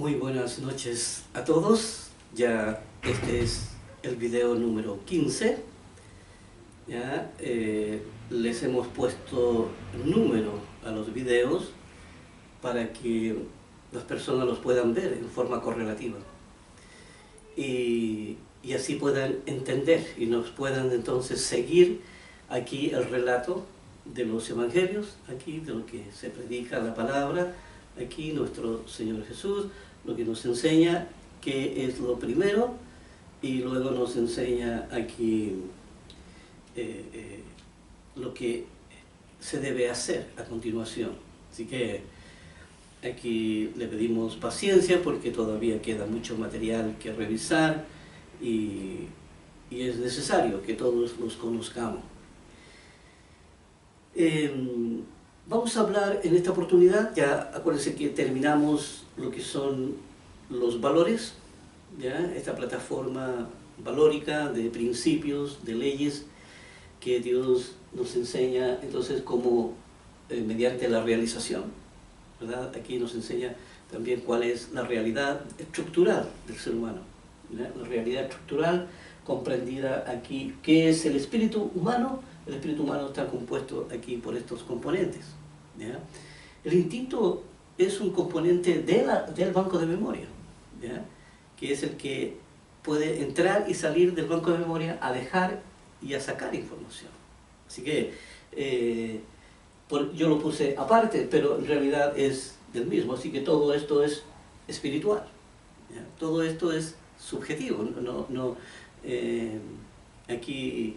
Muy buenas noches a todos. Ya este es el video número 15. Ya les hemos puesto número a los videos para que las personas los puedan ver en forma correlativa y así puedan entender y nos puedan entonces seguir aquí el relato de los evangelios, aquí de lo que se predica la palabra, aquí nuestro Señor Jesús, lo que nos enseña qué es lo primero y luego nos enseña aquí lo que se debe hacer a continuación. Así que aquí le pedimos paciencia porque todavía queda mucho material que revisar y es necesario que todos los conozcamos. Vamos a hablar en esta oportunidad, ya acuérdense que terminamos lo que son los valores, ¿ya? Esta plataforma valórica de principios, de leyes que Dios nos enseña entonces como mediante la realización, ¿verdad? Aquí nos enseña también cuál es la realidad estructural del ser humano, ¿ya? La realidad estructural comprendida aquí, ¿qué es el espíritu humano? El espíritu humano está compuesto aquí por estos componentes, ¿ya? El instinto es un componente del banco de memoria, ¿ya? Que es el que puede entrar y salir del banco de memoria a dejar y a sacar información. Así que yo lo puse aparte, pero en realidad es del mismo, así que todo esto es espiritual, ¿ya? Todo esto es subjetivo, aquí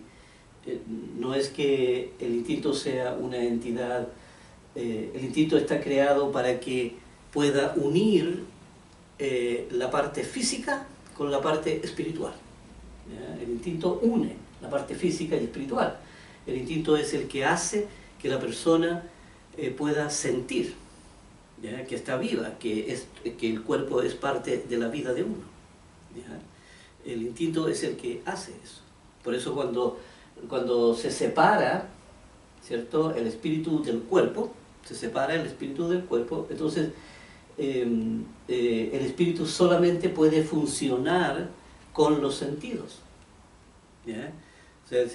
no es que el instinto sea una entidad, el instinto está creado para que pueda unir la parte física con la parte espiritual, ¿ya? El instinto une la parte física y espiritual. El instinto es el que hace que la persona pueda sentir, ¿ya? Que está viva, que el cuerpo es parte de la vida de uno, ¿ya? El instinto es el que hace eso. Por eso cuando se separa, ¿cierto?, el espíritu del cuerpo, entonces el espíritu solamente puede funcionar con los sentidos, ¿ya? O sea,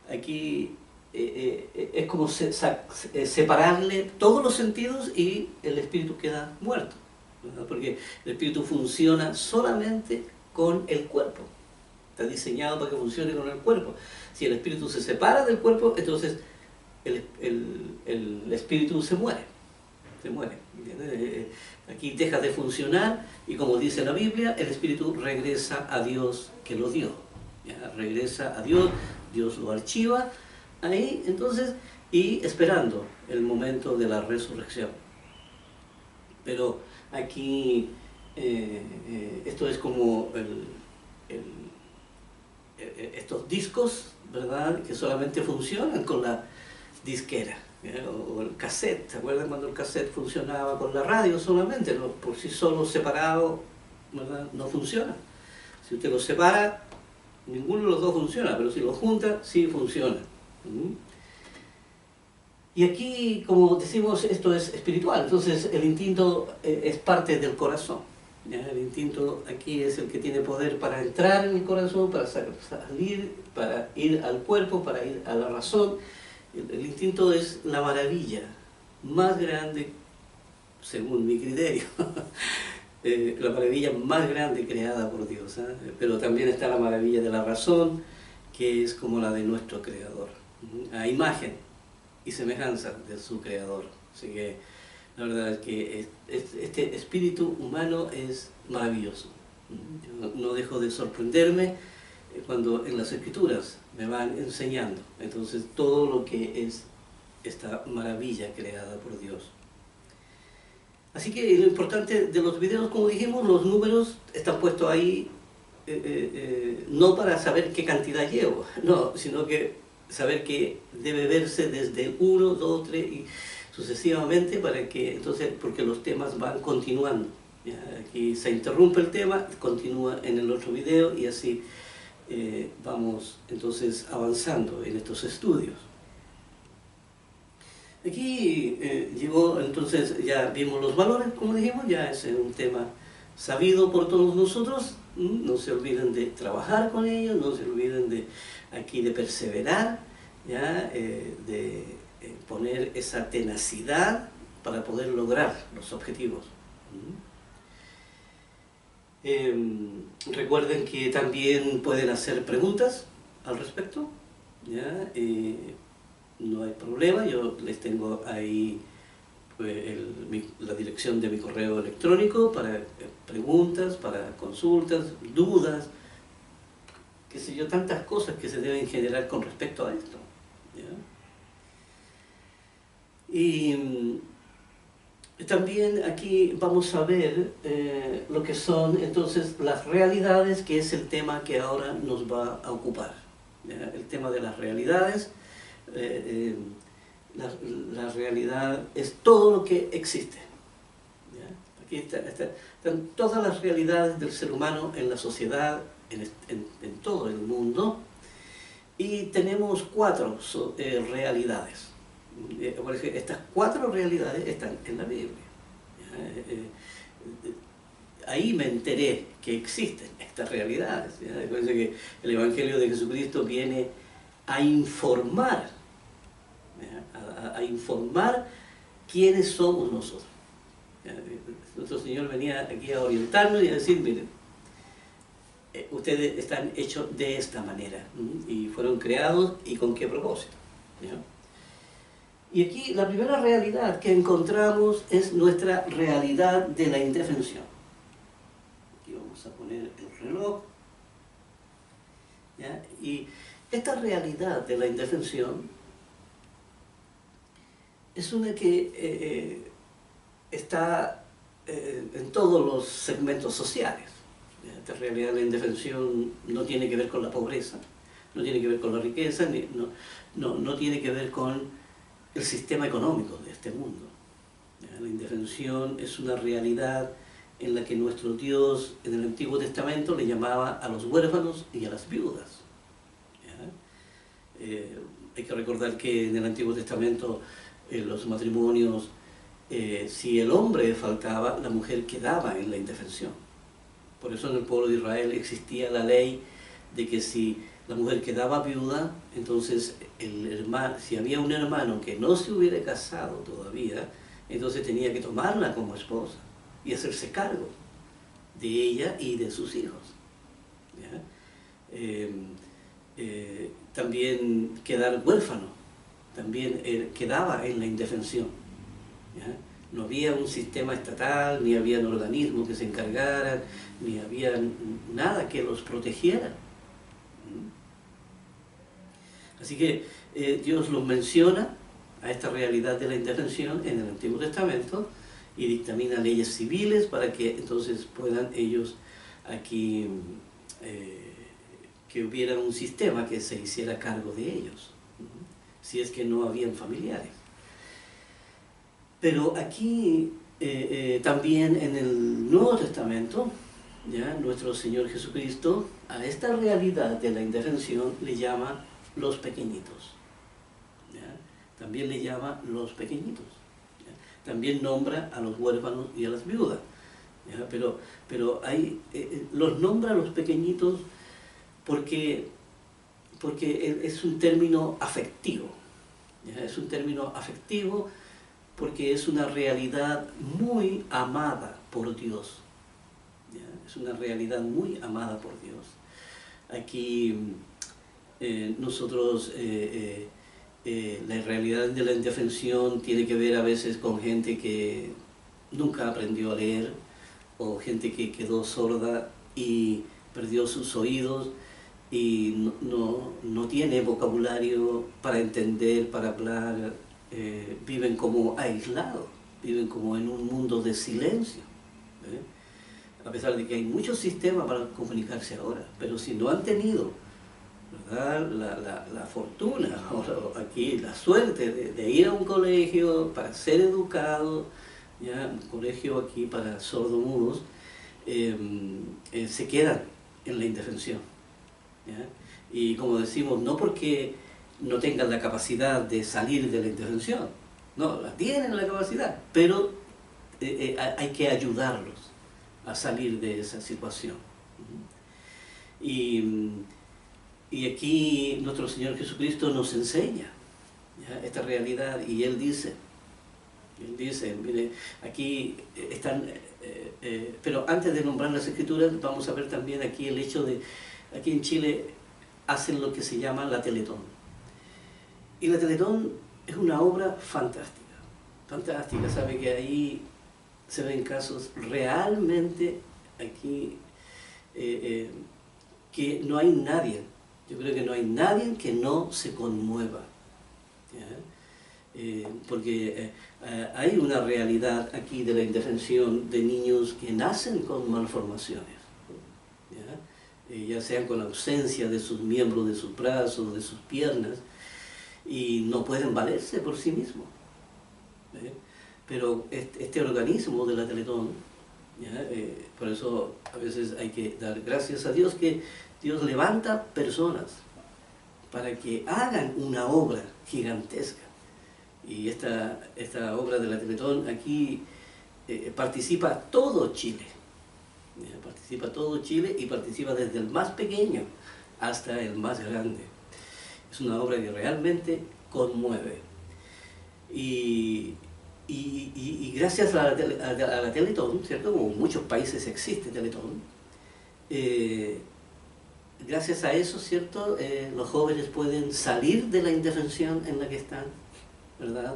aquí es como separarle todos los sentidos y el espíritu queda muerto, ¿verdad? Porque el espíritu funciona solamente con el cuerpo. Está diseñado para que funcione con el cuerpo. Si el espíritu se separa del cuerpo, entonces el espíritu se muere. Aquí deja de funcionar y, como dice la Biblia, el espíritu regresa a Dios que lo dio, ¿ya? Regresa a Dios, Dios lo archiva ahí, entonces, y esperando el momento de la resurrección. Pero aquí esto es como estos discos, ¿verdad?, que solamente funcionan con la disquera, ¿ya? O el cassette. ¿Se acuerdan cuando el cassette funcionaba con la radio solamente? ¿No? Por sí solo separado, ¿verdad?, no funciona. Si usted los separa, ninguno de los dos funciona, pero si los junta, sí funciona. Y aquí, como decimos, esto es espiritual, entonces el instinto es parte del corazón, ¿ya? El instinto aquí es el que tiene poder para entrar en el corazón, para salir, para ir al cuerpo, para ir a la razón. El instinto es la maravilla más grande, según mi criterio, la maravilla más grande creada por Dios, ¿eh? Pero también está la maravilla de la razón, que es como la de nuestro Creador, a imagen y semejanza de su Creador. Así que la verdad es que este espíritu humano es maravilloso. Yo no dejo de sorprenderme cuando en las Escrituras me van enseñando entonces todo lo que es esta maravilla creada por Dios. Así que lo importante de los videos, como dijimos, los números están puestos ahí no para saber qué cantidad llevo, no, sino que saber que debe verse desde el 1, 2, 3 y sucesivamente, para que entonces, porque los temas van continuando, ¿ya? Aquí se interrumpe el tema, continúa en el otro video y así vamos entonces avanzando en estos estudios. Aquí llegó, entonces ya vimos los valores, como dijimos, ya es un tema sabido por todos nosotros. No se olviden de trabajar con ellos, no se olviden de perseverar, ¿ya? De poner esa tenacidad para poder lograr los objetivos. Recuerden que también pueden hacer preguntas al respecto, ¿ya? No hay problema, yo les tengo ahí la dirección de mi correo electrónico para preguntas, para consultas, dudas, qué sé yo, tantas cosas que se deben generar con respecto a esto, ¿ya? Y también aquí vamos a ver lo que son entonces las realidades, que es el tema que ahora nos va a ocupar, ¿ya? El tema de las realidades. La realidad es todo lo que existe, ¿ya? Aquí están todas las realidades del ser humano en la sociedad, en todo el mundo, y tenemos 4 realidades. Por ejemplo, estas 4 realidades están en la Biblia, ¿ya? Ahí me enteré que existen estas realidades, ¿ya? Recuerden que el Evangelio de Jesucristo viene a informar, a informar quiénes somos nosotros. Nuestro Señor venía aquí a orientarnos y a decir, miren, ustedes están hechos de esta manera, y fueron creados, y con qué propósito, ¿ya? Y aquí la primera realidad que encontramos es nuestra realidad de la indefensión. Aquí vamos a poner el reloj, ¿ya? Y esta realidad de la indefensión es una que está en todos los segmentos sociales. Esta realidad de la indefensión no tiene que ver con la pobreza, no tiene que ver con la riqueza, no tiene que ver con el sistema económico de este mundo. La indefensión es una realidad en la que nuestro Dios en el Antiguo Testamento le llamaba a los huérfanos y a las viudas. Hay que recordar que en el Antiguo Testamento los matrimonios, si el hombre faltaba, la mujer quedaba en la indefensión. Por eso en el pueblo de Israel existía la ley de que si la mujer quedaba viuda, entonces si había un hermano que no se hubiera casado todavía, entonces tenía que tomarla como esposa y hacerse cargo de ella y de sus hijos, ¿ya? También quedar huérfano también quedaba en la indefensión, ¿ya? No había un sistema estatal, ni había organismos que se encargaran, ni había nada que los protegiera. Así que Dios los menciona a esta realidad de la indefensión en el Antiguo Testamento y dictamina leyes civiles para que entonces puedan ellos aquí, que hubiera un sistema que se hiciera cargo de ellos, si es que no habían familiares. Pero aquí también en el Nuevo Testamento, ¿ya? Nuestro Señor Jesucristo a esta realidad de la indefensión le llama los pequeñitos, ¿ya? También le llama los pequeñitos, ¿ya? También nombra a los huérfanos y a las viudas, ¿ya? Pero los nombra a los pequeñitos porque es un término afectivo, ¿ya? Es un término afectivo porque es una realidad muy amada por Dios, ¿ya? Es una realidad muy amada por Dios. Aquí nosotros, la realidad de la indefensión tiene que ver a veces con gente que nunca aprendió a leer, o gente que quedó sorda y perdió sus oídos y no tiene vocabulario para entender, para hablar, viven como aislados, viven como en un mundo de silencio, a pesar de que hay muchos sistemas para comunicarse ahora, pero si no han tenido, ¿verdad?, la fortuna, o aquí la suerte de ir a un colegio para ser educado, ¿ya? Un colegio aquí para sordomudos, se quedan en la indefensión, ¿ya? Y como decimos, no porque no tengan la capacidad de salir de la indefensión, no, la tienen la capacidad, pero hay que ayudarlos, a salir de esa situación. Y aquí nuestro Señor Jesucristo nos enseña, ¿ya?, esta realidad, y Él dice, mire, aquí están, pero antes de nombrar las Escrituras, vamos a ver también aquí el hecho de, aquí en Chile hacen lo que se llama la Teletón. Y la Teletón es una obra fantástica, fantástica, sabe que ahí se ven casos realmente aquí, que no hay nadie, yo creo que no hay nadie que no se conmueva, ¿ya? Porque hay una realidad aquí de la indefensión de niños que nacen con malformaciones, ya sean con ausencia de sus miembros, de sus brazos, de sus piernas, y no pueden valerse por sí mismos. Pero este organismo de la Teletón, por eso a veces hay que dar gracias a Dios que Dios levanta personas para que hagan una obra gigantesca. Y esta obra de la Teletón aquí participa todo Chile. Participa todo Chile y participa desde el más pequeño hasta el más grande. Es una obra que realmente conmueve. Y gracias a la Teletón, ¿cierto? Como en muchos países existe Teletón, gracias a eso, ¿cierto? Los jóvenes pueden salir de la indefensión en la que están, ¿verdad?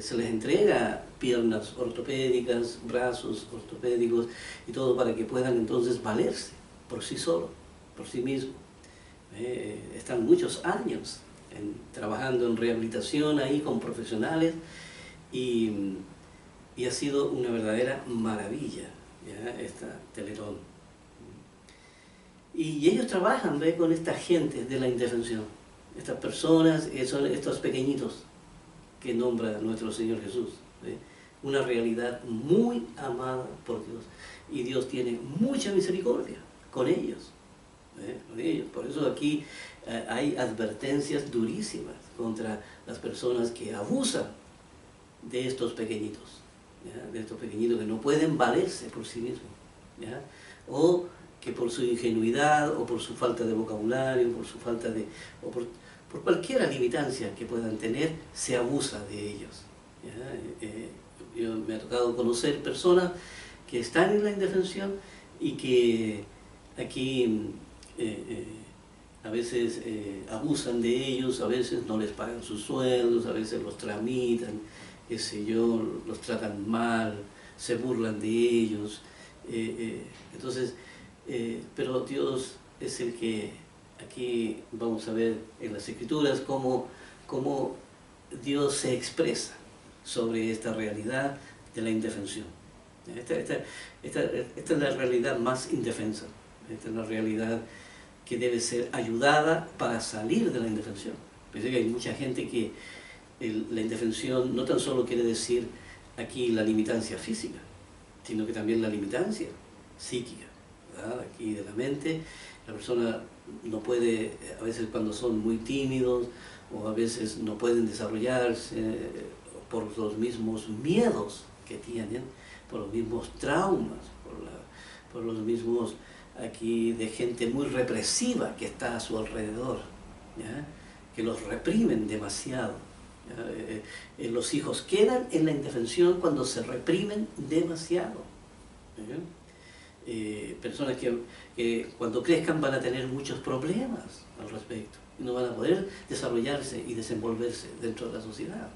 Se les entrega piernas ortopédicas, brazos ortopédicos y todo para que puedan entonces valerse por sí solos, por sí mismos. Están muchos años trabajando en rehabilitación ahí con profesionales y ha sido una verdadera maravilla, ¿ya?, esta Teletón. Y ellos trabajan, ¿ve?, con esta gente de la indefensión, estas personas que son estos pequeñitos que nombra nuestro Señor Jesús, ¿ve? Una realidad muy amada por Dios, y Dios tiene mucha misericordia con ellos, con ellos. Por eso aquí hay advertencias durísimas contra las personas que abusan de estos pequeñitos, ¿ya?, de estos pequeñitos que no pueden valerse por sí mismos, ¿ya?, o que por su ingenuidad, o por su falta de vocabulario, por su falta de, o por cualquier limitancia que puedan tener, se abusa de ellos, ¿ya? Yo me ha tocado conocer personas que están en la indefensión y que aquí a veces abusan de ellos, a veces no les pagan sus sueldos, a veces los tramitan, qué sé yo, los tratan mal, se burlan de ellos. Entonces, pero Dios es el que, aquí vamos a ver en las Escrituras cómo Dios se expresa sobre esta realidad de la indefensión. Esta es la realidad más indefensa, esta es la realidad que debe ser ayudada para salir de la indefensión. Pensé que hay mucha gente que la indefensión no tan solo quiere decir aquí la limitancia física, sino que también la limitancia psíquica, ¿verdad? Aquí de la mente, la persona no puede, a veces cuando son muy tímidos, o a veces no pueden desarrollarse por los mismos miedos que tienen, por los mismos traumas, por los mismos aquí de gente muy represiva que está a su alrededor, ¿ya?, que los reprimen demasiado. Los hijos quedan en la indefensión cuando se reprimen demasiado. Personas que cuando crezcan van a tener muchos problemas al respecto, y no van a poder desarrollarse y desenvolverse dentro de la sociedad.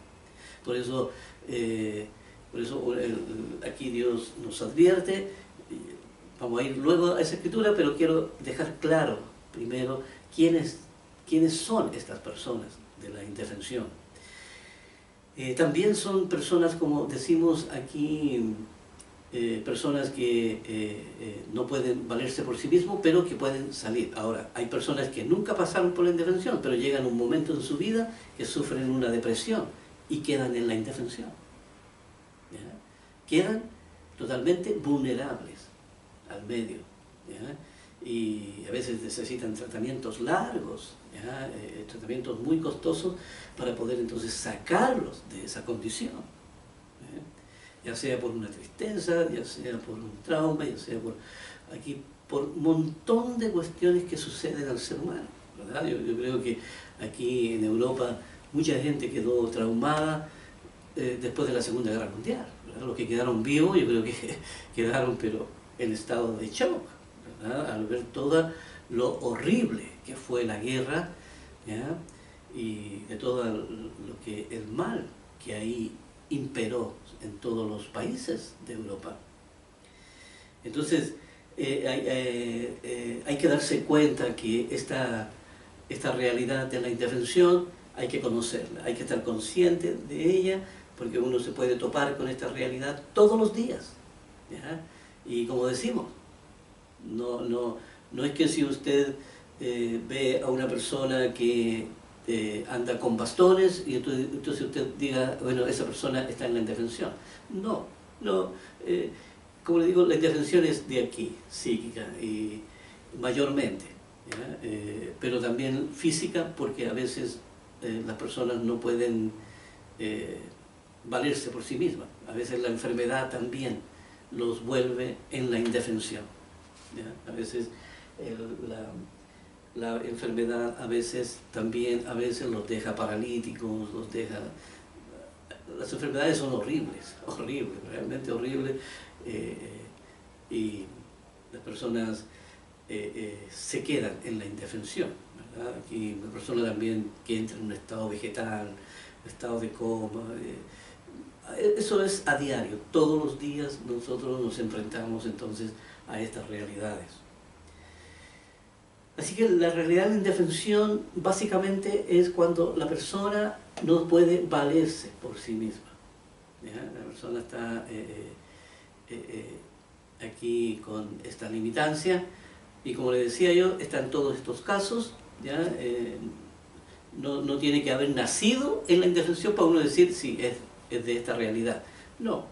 Por eso aquí Dios nos advierte. Vamos a ir luego a esa escritura, pero quiero dejar claro primero quiénes son estas personas de la indefensión. También son personas, como decimos aquí, personas que no pueden valerse por sí mismos, pero que pueden salir. Ahora, hay personas que nunca pasaron por la indefensión, pero llegan a un momento en su vida que sufren una depresión y quedan en la indefensión, ¿ya? Quedan totalmente vulnerables al medio, ¿ya? Y a veces necesitan tratamientos largos, ¿ya? Tratamientos muy costosos para poder entonces sacarlos de esa condición, ¿ya? ya sea por una tristeza, ya sea por un trauma, ya sea por un montón de cuestiones que suceden al ser humano, ¿verdad? Yo creo que aquí en Europa mucha gente quedó traumada después de la Segunda Guerra Mundial, ¿verdad? Los que quedaron vivos yo creo que quedaron pero en estado de shock, ¿verdad? Al ver todo lo horrible que fue la guerra, ¿ya? Y de todo el mal que ahí imperó en todos los países de Europa. Entonces, hay que darse cuenta que esta realidad de la indefensión hay que conocerla, hay que estar consciente de ella, porque uno se puede topar con esta realidad todos los días, ¿ya? Y como decimos, no es que si usted ve a una persona que anda con bastones y entonces usted diga, bueno, esa persona está en la indefensión. No, como le digo, la indefensión es de aquí, psíquica, y mayormente, ¿ya? Pero también física, porque a veces las personas no pueden valerse por sí mismas. A veces la enfermedad también los vuelve en la indefensión, ¿ya? A veces la enfermedad a veces los deja paralíticos, las enfermedades son horribles, realmente horribles, y las personas se quedan en la indefensión, ¿verdad? Aquí una persona también que entra en un estado vegetal, estado de coma, eso es a diario, todos los días nosotros nos enfrentamos entonces a estas realidades. Así que la realidad de la indefensión básicamente es cuando la persona no puede valerse por sí misma, ¿ya? La persona está aquí con esta limitancia, y como le decía yo, están todos estos casos, ¿ya? No tiene que haber nacido en la indefensión para uno decir sí, es de esta realidad. No,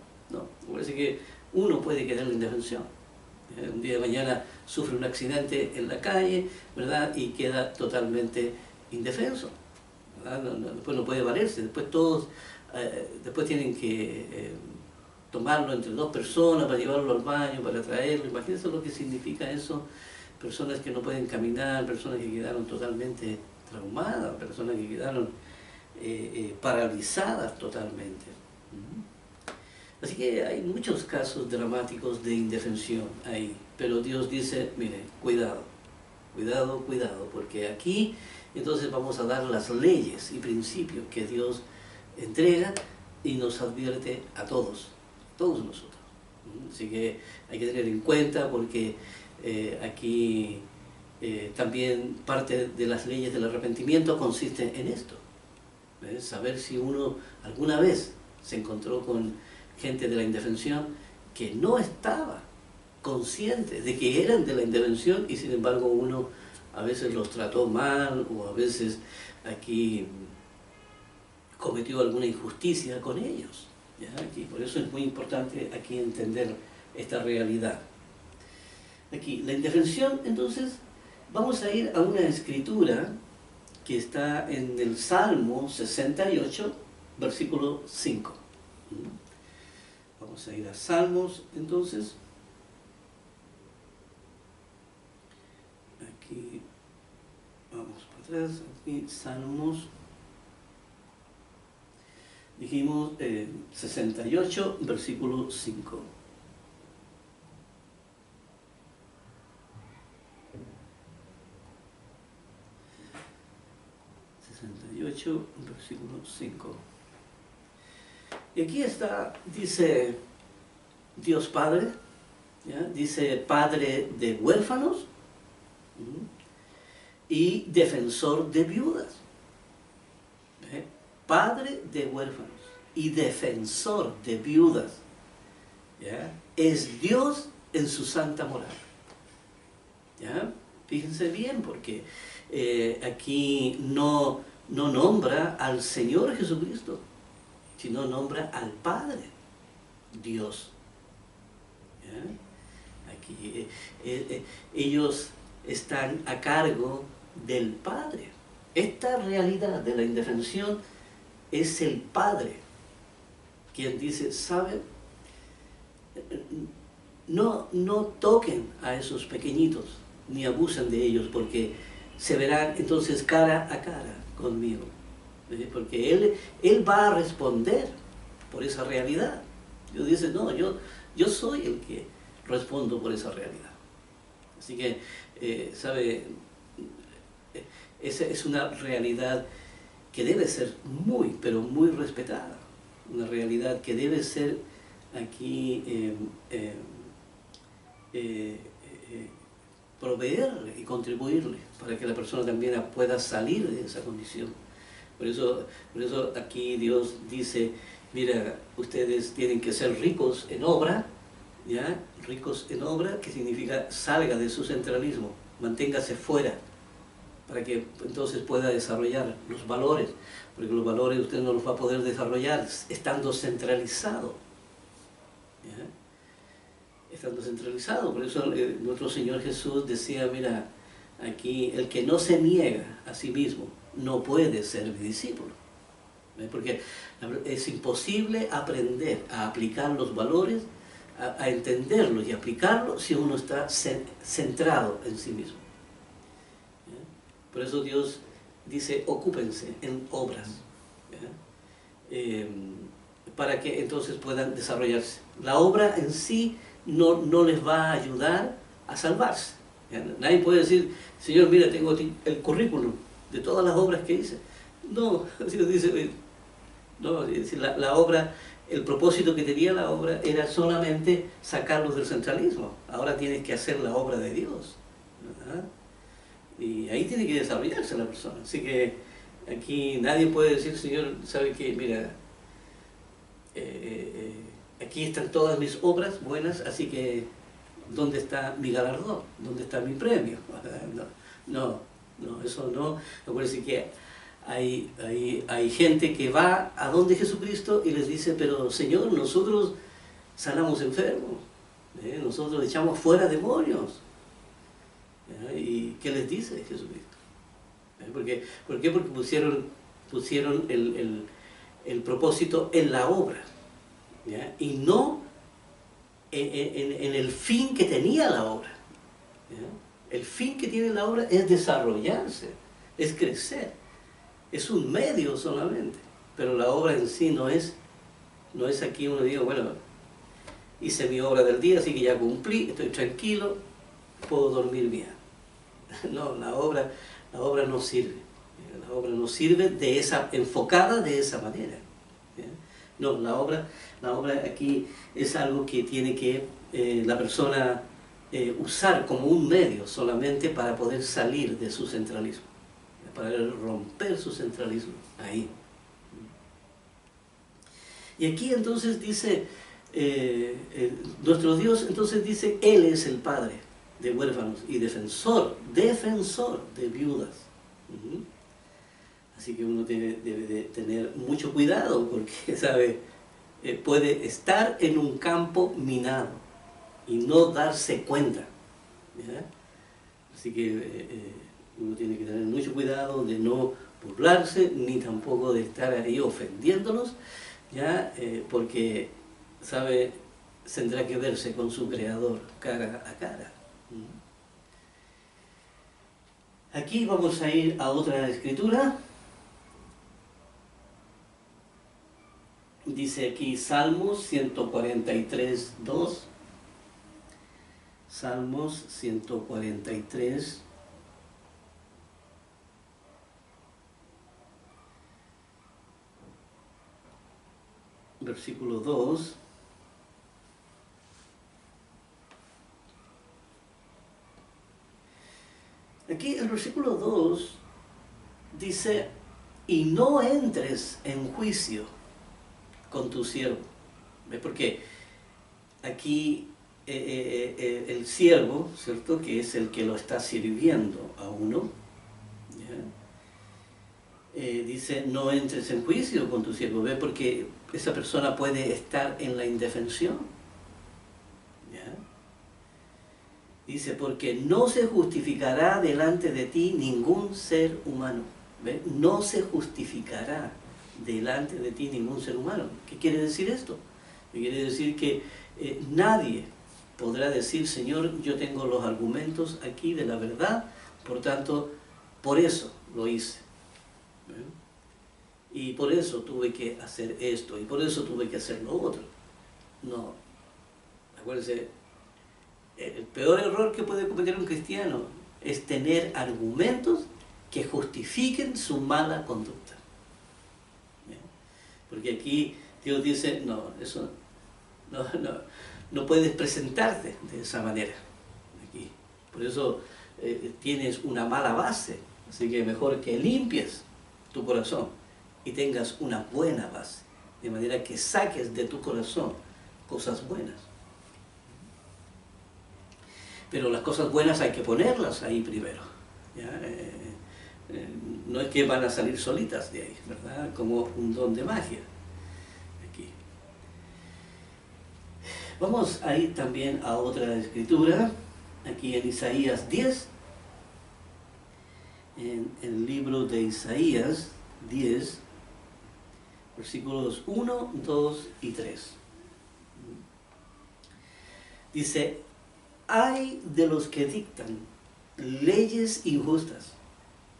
parece que uno puede quedar en la indefensión. Un día de mañana sufre un accidente en la calle, ¿verdad? Y queda totalmente indefenso, ¿verdad? Después no puede valerse, después tienen que tomarlo entre dos personas para llevarlo al baño, para traerlo. Imagínense lo que significa eso, personas que no pueden caminar, personas que quedaron totalmente traumadas, personas que quedaron paralizadas totalmente. Así que hay muchos casos dramáticos de indefensión ahí, pero Dios dice, mire, cuidado, porque aquí entonces vamos a dar las leyes y principios que Dios entrega y nos advierte a todos nosotros. Así que hay que tener en cuenta, porque aquí también parte de las leyes del arrepentimiento consiste en esto, ¿ves? Saber si uno alguna vez se encontró con gente de la indefensión que no estaba consciente de que eran de la indefensión, y sin embargo uno a veces los trató mal, o a veces aquí cometió alguna injusticia con ellos, ¿ya? Aquí, por eso es muy importante aquí entender esta realidad. Aquí, la indefensión, entonces, vamos a ir a una escritura que está en el Salmo 68, versículo 5. Vamos a ir a Salmos, entonces. Aquí, vamos para atrás, aquí, Salmos. Dijimos 68, versículo 5. Versículo 5. Y aquí está, dice Dios Padre, ¿ya? Dice Padre de huérfanos y defensor de viudas. ¿Ve? Padre de huérfanos y defensor de viudas, ¿ya? Es Dios en su santa moral, ¿ya? Fíjense bien, porque aquí no nombra al Señor Jesucristo, sino nombra al Padre, Dios, ¿ya? Aquí ellos están a cargo del Padre. Esta realidad de la indefensión es el Padre quien dice, ¿saben? no toquen a esos pequeñitos, ni abusen de ellos, porque se verán entonces cara a cara conmigo. Porque él va a responder por esa realidad. Dios dice, no, yo soy el que respondo por esa realidad. Así que, ¿sabe? Esa es una realidad que debe ser muy, pero muy respetada. Una realidad que debe ser aquí proveerle y contribuirle para que la persona también pueda salir de esa condición. Por eso aquí Dios dice, mira, ustedes tienen que ser ricos en obra, ¿ya? Ricos en obra, que significa salga de su centralismo, manténgase fuera, para que entonces pueda desarrollar los valores, porque los valores usted no los va a poder desarrollar estando centralizado, ¿ya? Estando centralizado. Por eso nuestro Señor Jesús decía, mira, aquí el que no se niega a sí mismo no puede ser mi discípulo. Porque es imposible aprender a aplicar los valores, a entenderlos y aplicarlos si uno está centrado en sí mismo. Por eso Dios dice, ocúpense en obras, para que entonces puedan desarrollarse. La obra en sí no les va a ayudar a salvarse. Nadie puede decir, Señor, mira, tengo el currículum de todas las obras que hice. No, Dios dice, no, la obra, el propósito que tenía la obra era solamente sacarlos del centralismo. Ahora tienes que hacer la obra de Dios, ¿verdad? Y ahí tiene que desarrollarse la persona. Así que aquí nadie puede decir, Señor, ¿sabe qué? Mira, aquí están todas mis obras buenas, así que ¿dónde está mi galardón? ¿Dónde está mi premio? No, eso no. Acuérdense que hay gente que va a donde Jesucristo y les dice, pero Señor, nosotros sanamos enfermos, nosotros echamos fuera demonios. ¿Y qué les dice Jesucristo? ¿Por qué? Porque pusieron el propósito en la obra, ¿ya? Y no en el fin que tenía la obra, ¿ya? El fin que tiene la obra es desarrollarse, es crecer, es un medio solamente, pero la obra en sí no es aquí uno diga, bueno, hice mi obra del día, así que ya cumplí, estoy tranquilo, puedo dormir bien. No, la obra no sirve. La obra no sirve enfocada de esa manera. No, la obra aquí es algo que tiene que la persona usar como un medio solamente para poder salir de su centralismo, para romper su centralismo ahí. Y aquí entonces dice, nuestro Dios entonces dice, Él es el Padre de huérfanos y defensor de viudas. Así que uno debe de tener mucho cuidado porque, ¿sabe? Puede estar en un campo minado y no darse cuenta, ¿ya? Así que uno tiene que tener mucho cuidado de no burlarse ni tampoco de estar ahí ofendiéndolos, ¿ya? Porque, ¿sabe? Tendrá que verse con su Creador cara a cara. Aquí vamos a ir a otra escritura. Dice aquí Salmos 143, 2. Salmos 143. Versículo 2. Aquí el versículo 2 dice, y no entres en juicio con tu siervo. ¿Ves? Porque aquí el siervo, ¿cierto? Que es el que lo está sirviendo a uno, ¿ya? Dice, no entres en juicio con tu siervo. ¿Ves? Porque esa persona puede estar en la indefensión. ¿Ya? Dice, porque no se justificará delante de ti ningún ser humano. ¿Ves? No se justificará delante de ti ningún ser humano. ¿Qué quiere decir esto? Quiere decir que nadie podrá decir, Señor, yo tengo los argumentos aquí de la verdad, por tanto, por eso lo hice. Y por eso tuve que hacer esto, y por eso tuve que hacer lo otro. No. Acuérdense, el peor error que puede cometer un cristiano es tener argumentos que justifiquen su mala conducta. Porque aquí Dios dice, no, eso no puedes presentarte de esa manera. Aquí. Por eso tienes una mala base, así que mejor que limpies tu corazón y tengas una buena base, de manera que saques de tu corazón cosas buenas. Pero las cosas buenas hay que ponerlas ahí primero. ¿Ya? No es que van a salir solitas de ahí, ¿verdad? Como un don de magia. Aquí. Vamos a ir también a otra escritura, aquí en Isaías 10, en el libro de Isaías 10, versículos 1, 2 y 3. Dice, ay de los que dictan leyes injustas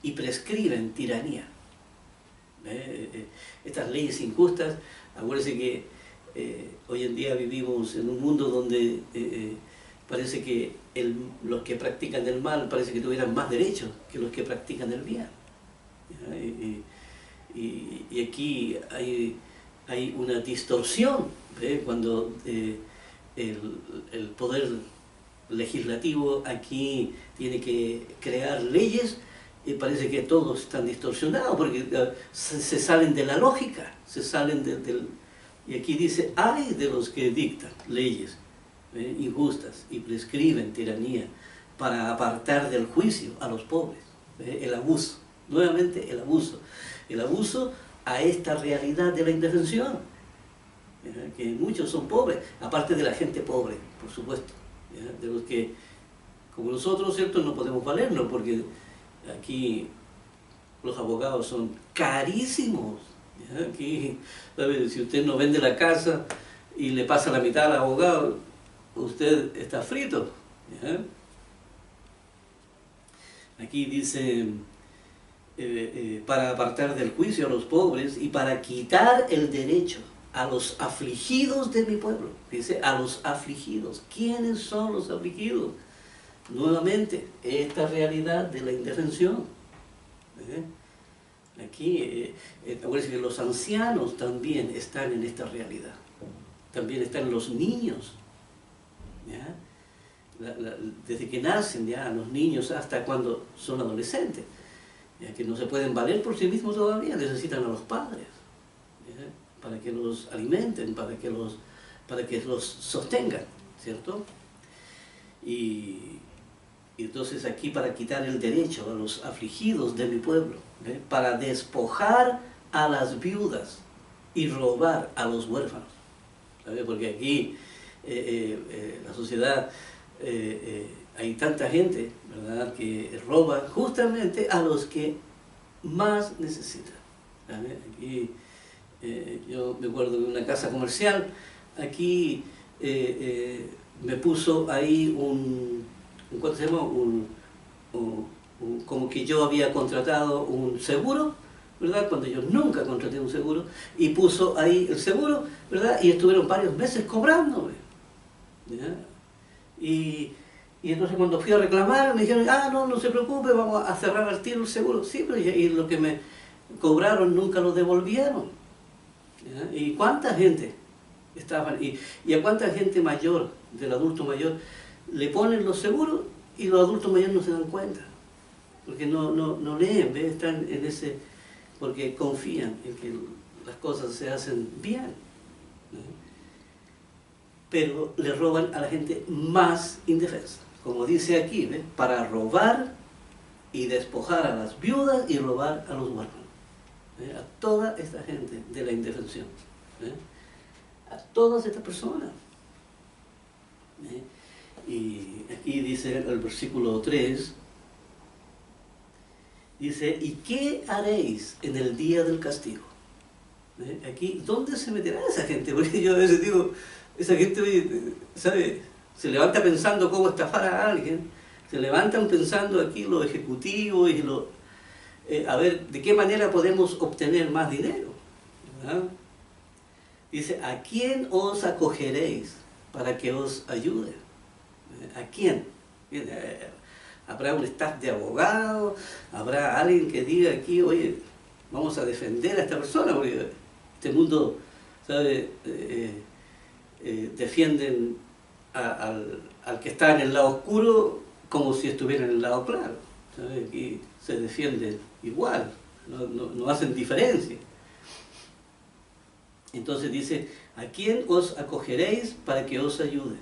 y prescriben tiranía. Estas leyes injustas, acuérdense que hoy en día vivimos en un mundo donde parece que los que practican el mal parece que tuvieran más derechos que los que practican el bien. Y aquí hay una distorsión, cuando el poder legislativo aquí tiene que crear leyes, y parece que todos están distorsionados porque se salen de la lógica, se salen y aquí dice, ay de los que dictan leyes injustas y prescriben tiranía para apartar del juicio a los pobres. El abuso, nuevamente el abuso a esta realidad de la indefensión, que muchos son pobres, aparte de la gente pobre, por supuesto, de los que, como nosotros, ¿cierto?, no podemos valernos, porque aquí los abogados son carísimos. Aquí, ¿sabes? Si usted no vende la casa y le pasa la mitad al abogado, usted está frito. Aquí dice, para apartar del juicio a los pobres y para quitar el derecho a los afligidos de mi pueblo. Dice, a los afligidos. ¿Quiénes son los afligidos? Nuevamente, esta realidad de la indefensión. Aquí, acuérdense que los ancianos también están en esta realidad. También están los niños. ¿Ya? Desde que nacen ya los niños hasta cuando son adolescentes. ¿Ya? Que no se pueden valer por sí mismos todavía, necesitan a los padres. ¿Ya? Para que los alimenten, para que los sostengan, ¿cierto? Y entonces aquí para quitar el derecho a los afligidos de mi pueblo, para despojar a las viudas y robar a los huérfanos. ¿Sabe? Porque aquí la sociedad, hay tanta gente, ¿verdad?, que roba justamente a los que más necesitan. ¿Sabe? Aquí, yo me acuerdo de una casa comercial, aquí me puso ahí ¿cuánto se llama? Como que yo había contratado un seguro, ¿verdad? Cuando yo nunca contraté un seguro, y puso ahí el seguro, ¿verdad? Y estuvieron varios meses cobrándome. ¿Ya? Y entonces cuando fui a reclamar, me dijeron, no se preocupe, vamos a cerrar al tiro el seguro. Sí, pero y lo que me cobraron nunca lo devolvieron. ¿Ya? ¿Y cuánta gente estaban? Y a cuánta gente mayor, del adulto mayor, le ponen los seguros y los adultos mayores no se dan cuenta, porque no leen, ¿ves? Están en ese, porque confían en que las cosas se hacen bien, ¿no? Pero le roban a la gente más indefensa, como dice aquí, ¿ves? Para robar y despojar a las viudas y robar a los huérfanos, a toda esta gente de la indefensión, a todas estas personas. Y aquí dice el versículo 3, dice, ¿y qué haréis en el día del castigo? Aquí, ¿dónde se meterá esa gente? Porque yo a veces digo, esa gente, oye, ¿sabe? Se levanta pensando cómo estafar a alguien, se levantan pensando aquí los ejecutivos y a ver, ¿de qué manera podemos obtener más dinero? ¿Verdad? Dice, ¿a quién os acogeréis para que os ayude? ¿A quién? ¿Habrá un staff de abogados? ¿Habrá alguien que diga aquí, oye, vamos a defender a esta persona? Porque este mundo, ¿sabe? Defienden al que está en el lado oscuro como si estuviera en el lado claro. ¿Sabe? Aquí se defienden igual, no hacen diferencia. Entonces dice, ¿a quién os acogeréis para que os ayude?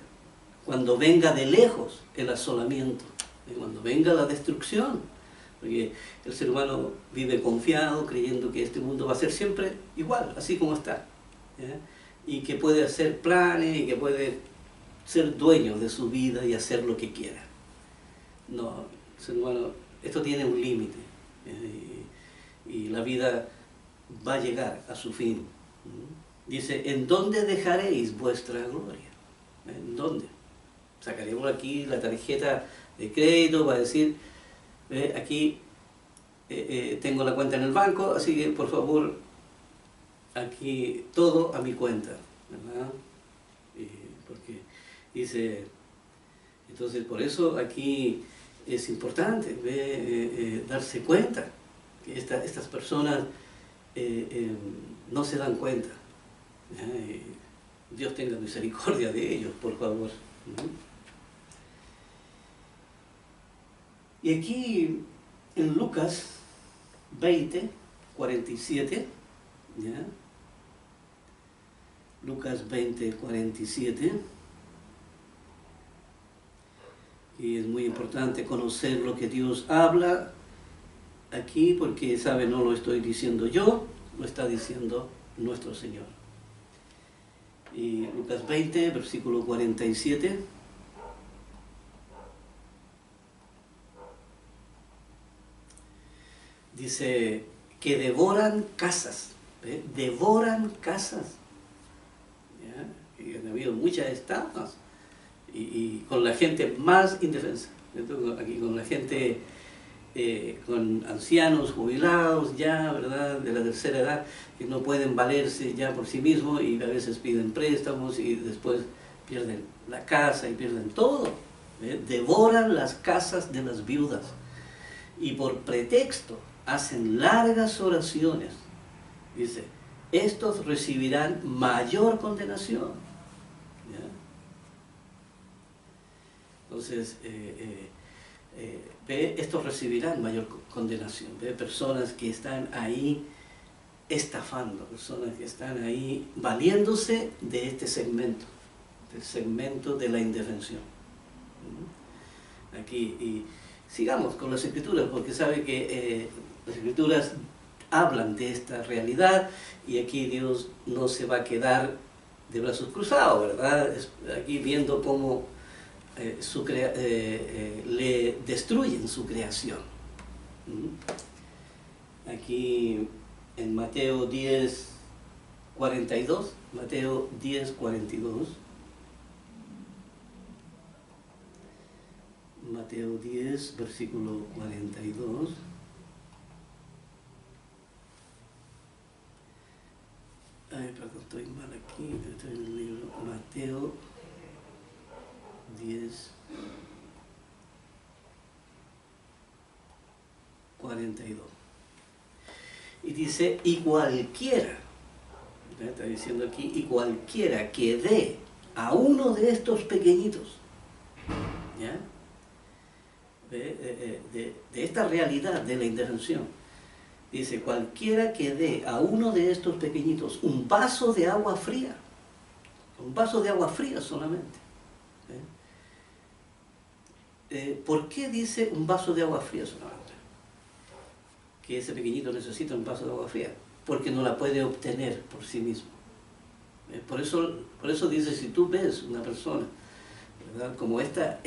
Cuando venga de lejos el asolamiento, cuando venga la destrucción, porque el ser humano vive confiado, creyendo que este mundo va a ser siempre igual, así como está, ¿ya? Y que puede hacer planes y que puede ser dueño de su vida y hacer lo que quiera. No, el ser humano, esto tiene un límite, y la vida va a llegar a su fin. Dice, ¿en dónde dejaréis vuestra gloria? ¿En dónde? Sacaremos aquí la tarjeta de crédito para decir, aquí tengo la cuenta en el banco, así que por favor, aquí todo a mi cuenta, ¿verdad? Porque dice, entonces por eso aquí es importante darse cuenta que estas personas no se dan cuenta. Dios tenga misericordia de ellos, por favor. Y aquí en Lucas 20, 47, ¿ya? Lucas 20, 47, y es muy importante conocer lo que Dios habla aquí, porque, ¿sabe? No lo estoy diciendo yo, lo está diciendo nuestro Señor. Y Lucas 20, versículo 47. Dice que devoran casas, devoran casas. ¿Ya? Y han habido muchas estafas y con la gente más indefensa. Aquí con la gente, con ancianos jubilados ya, ¿verdad?, de la tercera edad, que no pueden valerse ya por sí mismos y a veces piden préstamos y después pierden la casa y pierden todo. Devoran las casas de las viudas y por pretexto hacen largas oraciones. Dice, estos recibirán mayor condenación. ¿Ya? Entonces, estos recibirán mayor condenación. Personas que están ahí estafando, personas que están ahí valiéndose de este segmento, del segmento de la indefensión. Aquí, y sigamos con las Escrituras, porque sabe que las Escrituras hablan de esta realidad y aquí Dios no se va a quedar de brazos cruzados, ¿verdad? Aquí viendo cómo le destruyen su creación. Aquí en Mateo 10, 42, Mateo 10, 42, Mateo 10, versículo 42. Ay, perdón, estoy mal aquí, estoy en el libro Mateo 10, 42. Y dice, y cualquiera, está diciendo aquí, y cualquiera que dé a uno de estos pequeñitos, ¿ya?, de esta realidad de la indefensión, dice, cualquiera que dé a uno de estos pequeñitos un vaso de agua fría solamente. ¿Por qué dice un vaso de agua fría solamente? Que ese pequeñito necesita un vaso de agua fría, porque no la puede obtener por sí mismo. Por eso dice, si tú ves una persona, ¿verdad?, como esta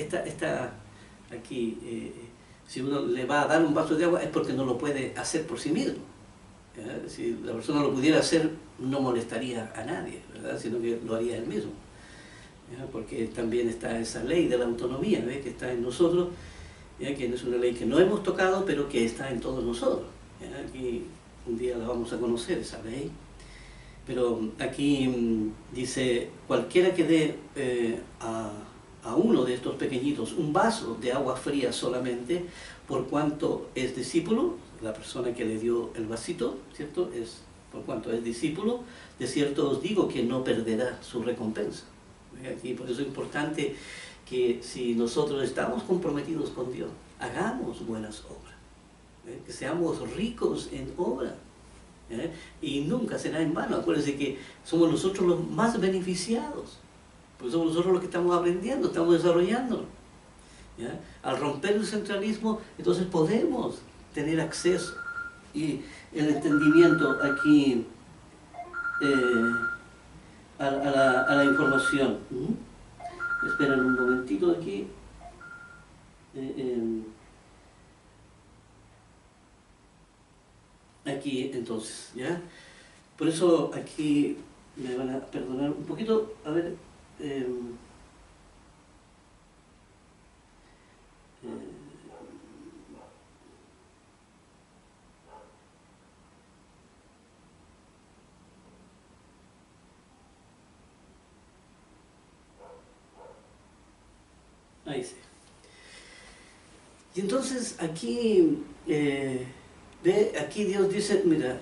aquí, si uno le va a dar un vaso de agua es porque no lo puede hacer por sí mismo. Si la persona lo pudiera hacer no molestaría a nadie, ¿verdad? Sino que lo haría él mismo, ¿ya? Porque también está esa ley de la autonomía, ¿ves? Que está en nosotros, ¿ya? Que es una ley que no hemos tocado, pero que está en todos nosotros, ¿ya? Aquí un día la vamos a conocer, esa ley. Pero aquí dice, cualquiera que dé a uno de estos pequeñitos un vaso de agua fría solamente, por cuanto es discípulo, la persona que le dio el vasito, ¿cierto? Es por cuanto es discípulo, de cierto os digo que no perderá su recompensa. Aquí, por eso es importante que si nosotros estamos comprometidos con Dios, hagamos buenas obras, que seamos ricos en obra. Y nunca será en vano. Acuérdense que somos nosotros los más beneficiados, porque somos nosotros los que estamos aprendiendo, estamos desarrollando. ¿Ya? Al romper el centralismo, entonces podemos tener acceso y el entendimiento aquí a la información. Esperen un momentito aquí. Aquí entonces, ¿ya? Por eso aquí me van a perdonar un poquito, a ver, ahí sí. Y entonces aquí, ve, aquí Dios dice, mira,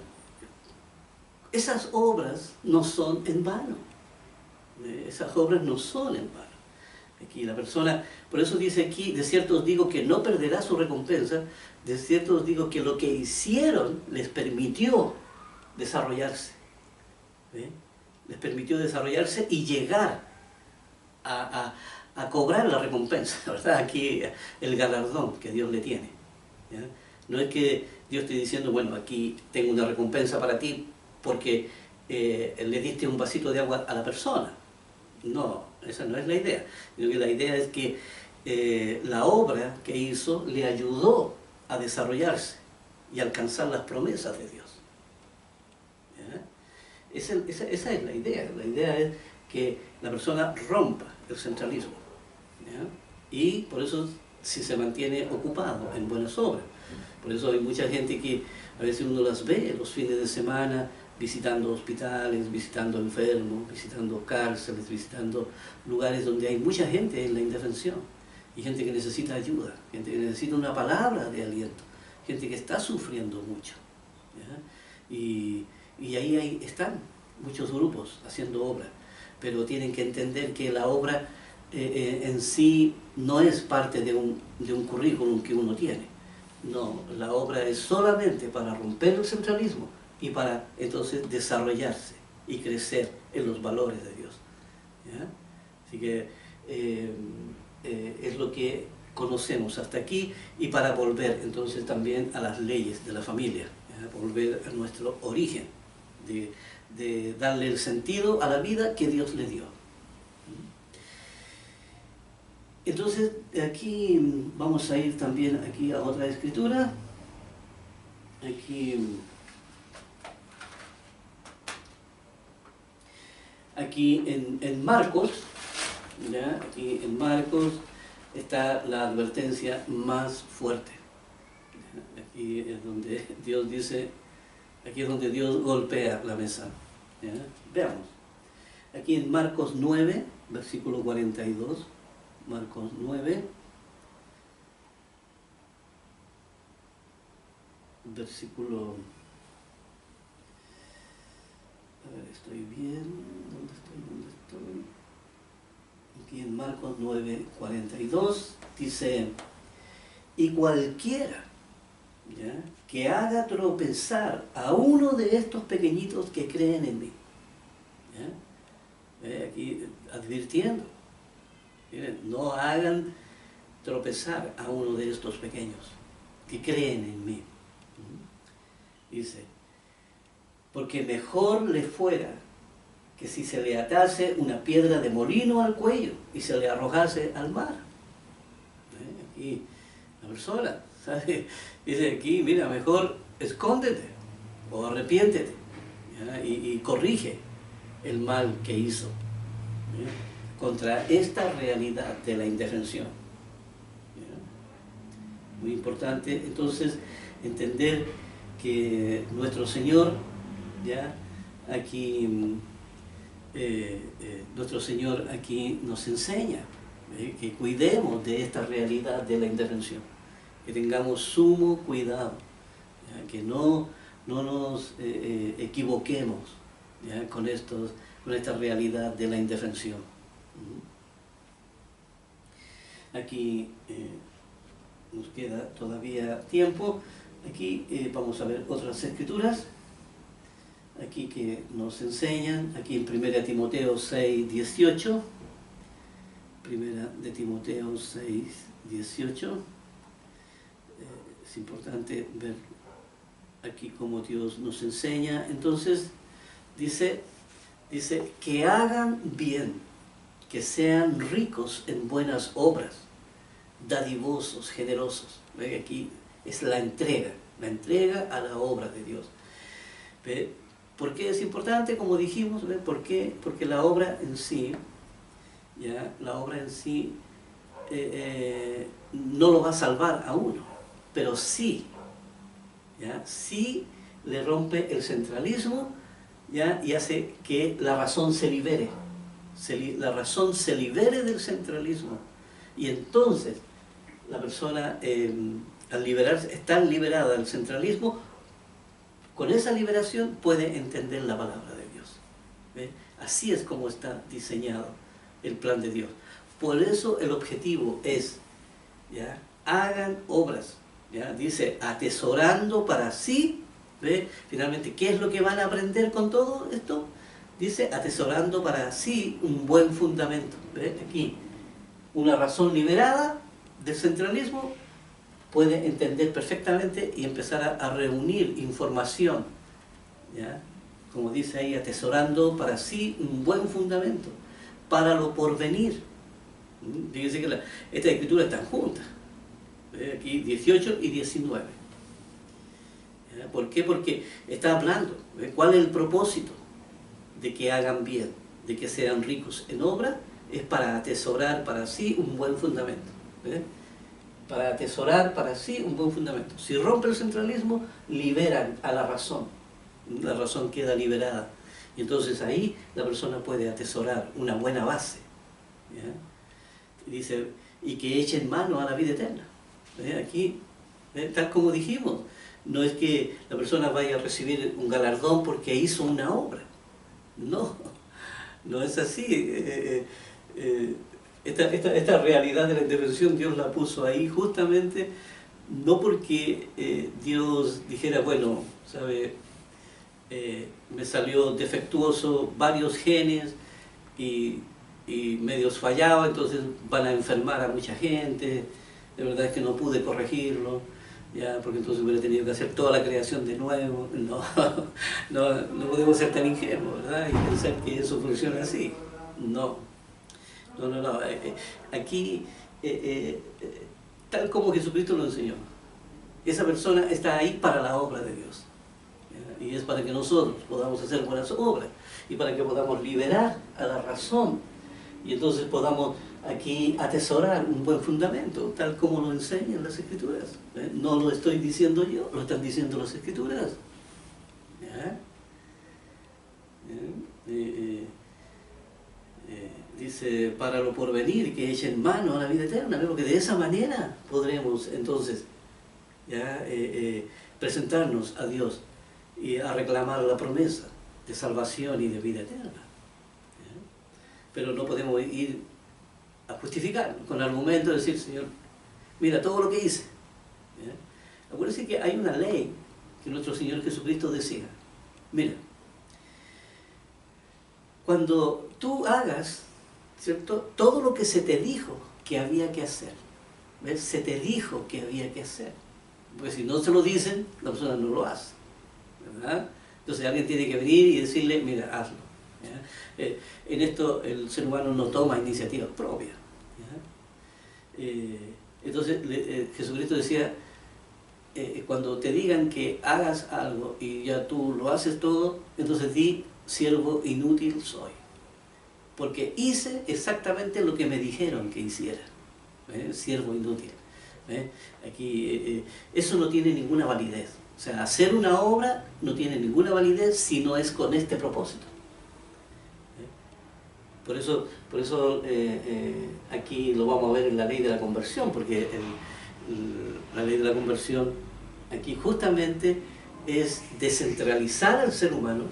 esas obras no son en vano. Esas obras no son en vano. Aquí la persona, por eso dice aquí, de cierto os digo que no perderá su recompensa, de cierto os digo que lo que hicieron les permitió desarrollarse. ¿Ve? Les permitió desarrollarse y llegar a cobrar la recompensa, ¿verdad? Aquí el galardón que Dios le tiene. ¿Ya? No es que Dios esté diciendo, bueno, aquí tengo una recompensa para ti porque le diste un vasito de agua a la persona. No, esa no es la idea. Sino que la idea es que la obra que hizo le ayudó a desarrollarse y alcanzar las promesas de Dios. ¿Ya? Esa es la idea. La idea es que la persona rompa el centralismo. ¿Ya? Y por eso si se mantiene ocupado en buenas obras. Por eso hay mucha gente que a veces uno las ve los fines de semana visitando hospitales, visitando enfermos, visitando cárceles, visitando lugares donde hay mucha gente en la indefensión y gente que necesita ayuda, gente que necesita una palabra de aliento, gente que está sufriendo mucho. ¿Ya? Y ahí están muchos grupos haciendo obra, pero tienen que entender que la obra en sí no es parte de un currículum que uno tiene. No, la obra es solamente para romper el centralismo y para entonces desarrollarse y crecer en los valores de Dios. ¿Ya? Así que es lo que conocemos hasta aquí, y para volver entonces también a las leyes de la familia, ¿ya? Volver a nuestro origen, de darle el sentido a la vida que Dios le dio. Entonces, aquí vamos a ir también aquí a otra escritura. Aquí en Marcos, ¿ya? Aquí en Marcos está la advertencia más fuerte. ¿Ya? Aquí es donde Dios dice, aquí es donde Dios golpea la mesa. ¿Ya? Veamos. Aquí en Marcos 9, versículo 42. Marcos 9, versículo, a ver, estoy bien, ¿dónde estoy? Aquí en Marcos 9, 42, dice, y cualquiera, ¿ya?, que haga tropezar a uno de estos pequeñitos que creen en mí, ¿ya? Aquí advirtiendo. Miren, no hagan tropezar a uno de estos pequeños que creen en mí. Dice, porque mejor le fuera que si se le atase una piedra de molino al cuello y se le arrojase al mar. Aquí la persona, ¿sabe? Dice aquí, mira, mejor escóndete o arrepiéntete. ¿ya? Y corrige el mal que hizo, ¿ya? Contra esta realidad de la indefensión. ¿Ya? Muy importante entonces entender que nuestro Señor, ¿ya? Aquí nuestro Señor aquí nos enseña que cuidemos de esta realidad de la indefensión, que tengamos sumo cuidado, ¿ya? Que no nos equivoquemos, ¿ya? Con esta realidad de la indefensión. Aquí nos queda todavía tiempo. Aquí vamos a ver otras escrituras aquí que nos enseñan, aquí en 1 Timoteo 6, 18, 1 Timoteo 6, 18, es importante ver aquí cómo Dios nos enseña. Entonces dice que hagan bien, que sean ricos en buenas obras, dadivosos, generosos. ¿Ve? Aquí es la entrega a la obra de Dios. ¿Ve? ¿Por qué es importante? Como dijimos, ¿ve? ¿Por qué? Porque la obra en sí, ¿ya? La obra en sí no lo va a salvar a uno, pero sí, ¿ya? Sí le rompe el centralismo, ¿ya? Y hace que la razón se libere. La razón se libere del centralismo. Y entonces la persona, al liberarse, estar liberada del centralismo, con esa liberación puede entender la palabra de Dios. ¿Ve? Así es como está diseñado el plan de Dios. Por eso el objetivo es, ¿ya? Hagan obras, ¿ya? Dice, atesorando para sí. ¿Ve? Finalmente, ¿qué es lo que van a aprender con todo esto? Dice, atesorando para sí un buen fundamento. ¿Ve? Aquí, una razón liberada del centralismo puede entender perfectamente y empezar a reunir información, ¿ya? Como dice ahí, atesorando para sí un buen fundamento, para lo porvenir. Fíjense que estas escrituras están juntas, aquí 18 y 19. ¿Ya? ¿Por qué? Porque está hablando, ¿cuál es el propósito de que hagan bien, de que sean ricos en obra? Es para atesorar para sí un buen fundamento. ¿Ve? Para atesorar para sí un buen fundamento. Si rompe el centralismo, liberan a la razón queda liberada. Y entonces ahí la persona puede atesorar una buena base. ¿Ya? Y dice, y que echen mano a la vida eterna. Aquí, tal como dijimos, no es que la persona vaya a recibir un galardón porque hizo una obra. No, no es así. Esta realidad de la intervención Dios la puso ahí justamente no porque Dios dijera, bueno, ¿sabe? Me salió defectuoso varios genes y medios fallados, entonces van a enfermar a mucha gente, de verdad es que no pude corregirlo, ya, porque entonces hubiera tenido que hacer toda la creación de nuevo. No podemos ser tan ingenuos, ¿verdad? Y pensar que eso funciona así. No. Aquí, tal como Jesucristo lo enseñó, esa persona está ahí para la obra de Dios. ¿Ya? Y es para que nosotros podamos hacer buenas obras y para que podamos liberar a la razón y entonces podamos aquí atesorar un buen fundamento, tal como lo enseñan las Escrituras. No lo estoy diciendo yo, lo están diciendo las Escrituras. ¿Ya? Dice, para lo porvenir, que echen mano a la vida eterna, porque de esa manera podremos entonces, ¿ya? Presentarnos a Dios y a reclamar la promesa de salvación y de vida eterna. ¿Ya? Pero no podemos ir a justificar con argumentos, decir, Señor, mira todo lo que hice. ¿Ya? Acuérdense que hay una ley que nuestro Señor Jesucristo decía, mira, cuando tú hagas, ¿cierto?, todo lo que se te dijo que había que hacer, ¿ves? Se te dijo que había que hacer, porque si no se lo dicen, la persona no lo hace, ¿verdad? Entonces alguien tiene que venir y decirle, mira, hazlo. ¿Ya? En esto el ser humano no toma iniciativa propia. ¿Ya? Entonces Jesucristo decía, cuando te digan que hagas algo y ya tú lo haces todo, entonces di, siervo inútil soy. Porque hice exactamente lo que me dijeron que hiciera. Siervo inútil. Aquí, eso no tiene ninguna validez. O sea, hacer una obra no tiene ninguna validez si no es con este propósito. Por eso aquí lo vamos a ver en la ley de la conversión, porque la ley de la conversión aquí justamente es descentralizar al ser humano,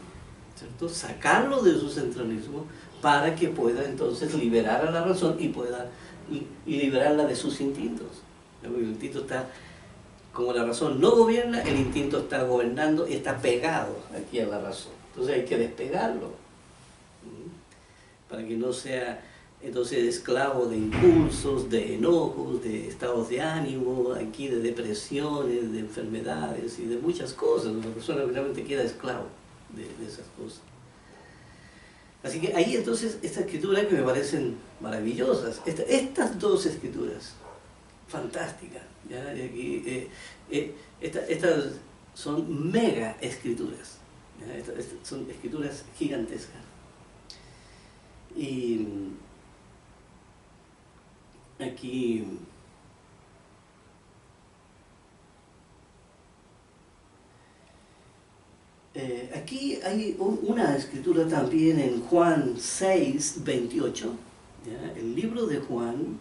¿cierto? Sacarlo de su centralismo para que pueda entonces liberar a la razón y pueda liberarla de sus instintos. El instinto está, como la razón no gobierna, el instinto está gobernando y está pegado aquí a la razón. Entonces hay que despegarlo para que no sea entonces esclavo de impulsos, de enojos, de estados de ánimo, aquí de depresiones, de enfermedades y de muchas cosas. La persona realmente queda esclavo de esas cosas. Así que ahí entonces esta escritura que me parecen maravillosas, estas dos escrituras, fantásticas, ¿ya? Aquí, estas son mega escrituras, ¿ya? Son escrituras gigantescas. Y aquí aquí hay una escritura también en Juan 6, 28, ¿ya? El libro de Juan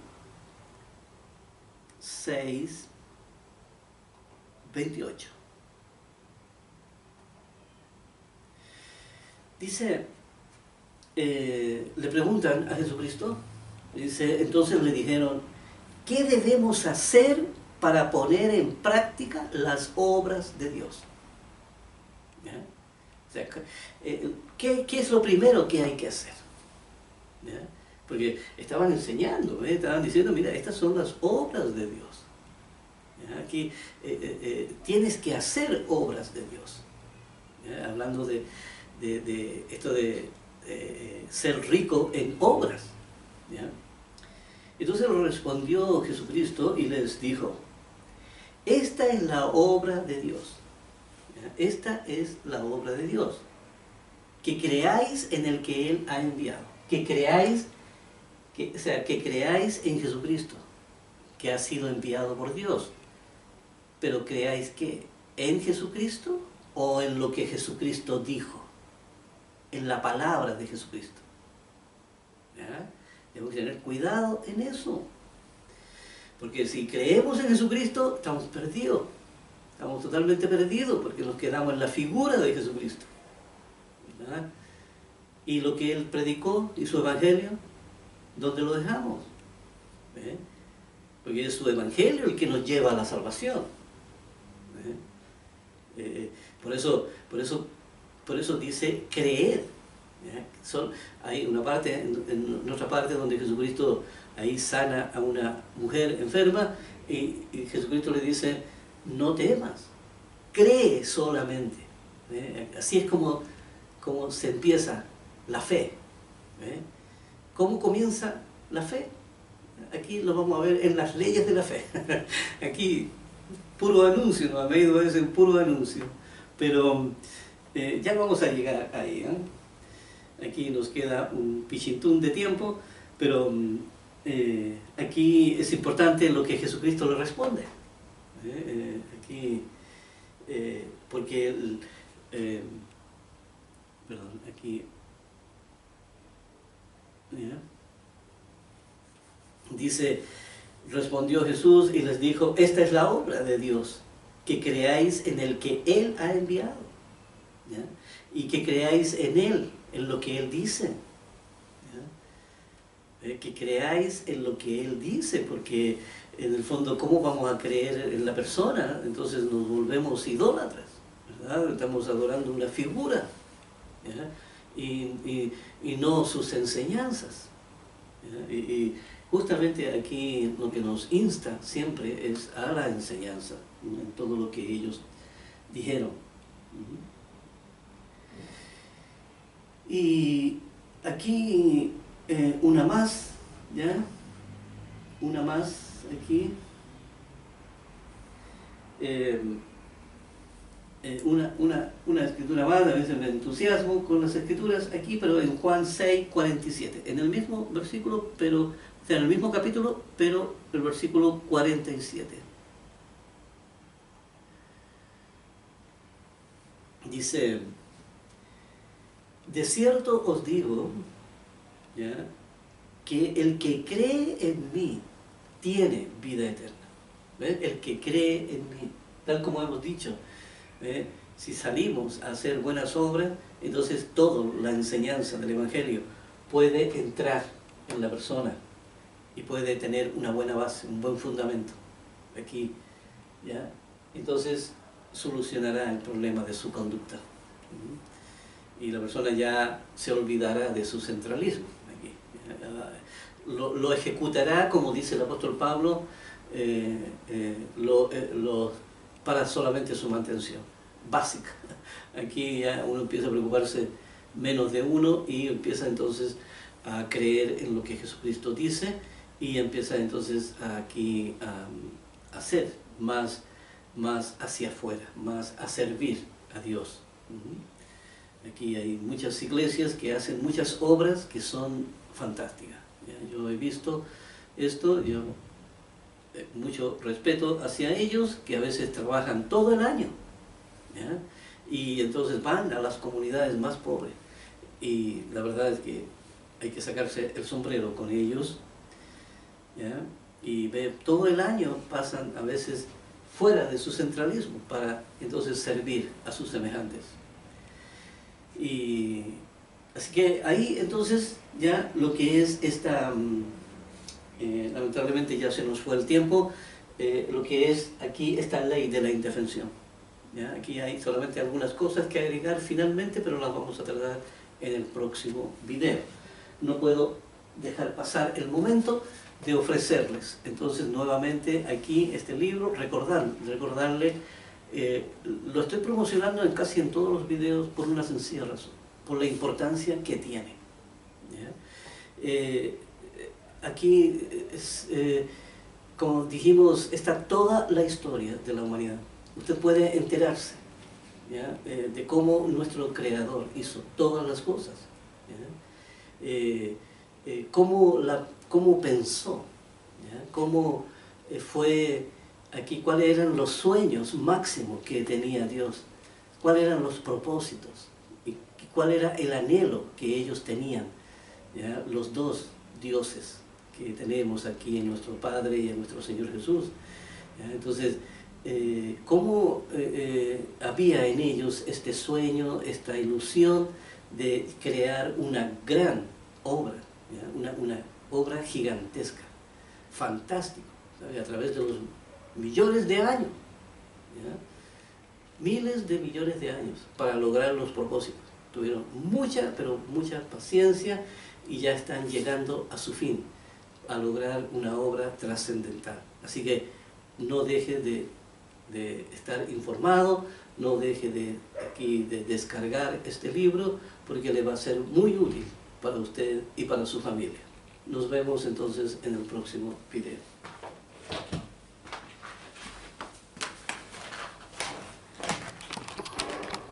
6, 28. Dice, le preguntan a Jesucristo, dice, entonces le dijeron, ¿qué debemos hacer para poner en práctica las obras de Dios? ¿Ya? O sea, ¿qué es lo primero que hay que hacer? ¿Ya? Porque estaban enseñando, estaban diciendo, mira, estas son las obras de Dios. ¿Ya? Aquí tienes que hacer obras de Dios. ¿Ya? Hablando de esto de ser rico en obras. ¿Ya? Entonces respondió Jesucristo y les dijo, esta es la obra de Dios. ¿Ya? Esta es la obra de Dios. Que creáis en el que Él ha enviado. Que creáis, o sea, que creáis en Jesucristo, que ha sido enviado por Dios. Pero creáis que en Jesucristo o en lo que Jesucristo dijo. En la palabra de Jesucristo. ¿Ya? Tenemos que tener cuidado en eso. Porque si creemos en Jesucristo, estamos perdidos. Estamos totalmente perdidos porque nos quedamos en la figura de Jesucristo. ¿Verdad? Y lo que Él predicó y su evangelio, ¿dónde lo dejamos? Porque es su evangelio el que nos lleva a la salvación. Por eso dice creer. Hay una parte, en otra parte donde Jesucristo ahí sana a una mujer enferma y Jesucristo le dice, no temas, cree solamente. Así es como se empieza la fe. ¿Cómo comienza la fe? Aquí lo vamos a ver en las leyes de la fe. Aquí, puro anuncio, no me he ido a ese puro anuncio. Pero ya vamos a llegar ahí. Aquí nos queda un pichintún de tiempo, pero aquí es importante lo que Jesucristo le responde. Aquí, porque, perdón, aquí, ¿ya? Dice, respondió Jesús y les dijo, esta es la obra de Dios, que creáis en el que Él ha enviado, ¿ya? Y que creáis en Él, en lo que Él dice, ¿ya? Que creáis en lo que Él dice, porque en el fondo, ¿cómo vamos a creer en la persona? Entonces nos volvemos idólatras, ¿verdad? Estamos adorando una figura, ¿ya? Y no sus enseñanzas, ¿ya? Y justamente aquí lo que nos insta siempre es a la enseñanza, ¿no? En todo lo que ellos dijeron. Y aquí una más, ¿ya? Una más aquí. eh, una escritura más, a veces me entusiasmo con las escrituras aquí, pero en Juan 6, 47, en el mismo versículo, pero, o sea, en el mismo capítulo, pero el versículo 47. Dice, de cierto os digo, ¿ya?, que el que cree en mí tiene vida eterna. ¿Ve? El que cree en mí, tal como hemos dicho, si salimos a hacer buenas obras, entonces toda la enseñanza del Evangelio puede entrar en la persona y puede tener una buena base, un buen fundamento aquí, ¿ya? Entonces solucionará el problema de su conducta y la persona ya se olvidará de su centralismo aquí, lo ejecutará, como dice el apóstol Pablo, para solamente su mantención básica. Aquí ya uno empieza a preocuparse menos de uno y empieza entonces a creer en lo que Jesucristo dice y empieza entonces aquí a hacer más hacia afuera, más a servir a Dios. Aquí hay muchas iglesias que hacen muchas obras que son fantásticas. ¿Ya? Yo he visto esto, yo mucho respeto hacia ellos, que a veces trabajan todo el año, ¿ya? Y entonces van a las comunidades más pobres, y la verdad es que hay que sacarse el sombrero con ellos, ¿ya? Y todo el año pasan a veces fuera de su centralismo para entonces servir a sus semejantes. Y así que ahí entonces ya lo que es esta... lamentablemente ya se nos fue el tiempo, lo que es aquí esta ley de la indefensión. ¿Ya? Aquí hay solamente algunas cosas que agregar finalmente, pero las vamos a tratar en el próximo video. No puedo dejar pasar el momento de ofrecerles entonces nuevamente aquí este libro, recordarle, lo estoy promocionando casi en todos los videos por una sencilla razón, por la importancia que tiene. ¿Ya? Aquí, como dijimos, está toda la historia de la humanidad. Usted puede enterarse, ¿ya?, de cómo nuestro Creador hizo todas las cosas, cómo pensó, ¿ya?, cómo fue aquí, cuáles eran los sueños máximos que tenía Dios, cuáles eran los propósitos, y cuál era el anhelo que ellos tenían, ¿ya?, los dos dioses que tenemos aquí en nuestro Padre y en nuestro Señor Jesús. ¿Ya? Entonces, cómo había en ellos este sueño, esta ilusión de crear una gran obra, ¿ya?, una obra gigantesca, fantástica, ¿sabe?, a través de los millones de años, ¿ya?, miles de millones de años para lograr los propósitos. Tuvieron mucha, pero mucha paciencia y ya están llegando a su fin, a lograr una obra trascendental. Así que no deje de estar informado, no deje de descargar este libro, porque le va a ser muy útil para usted y para su familia. Nos vemos entonces en el próximo video.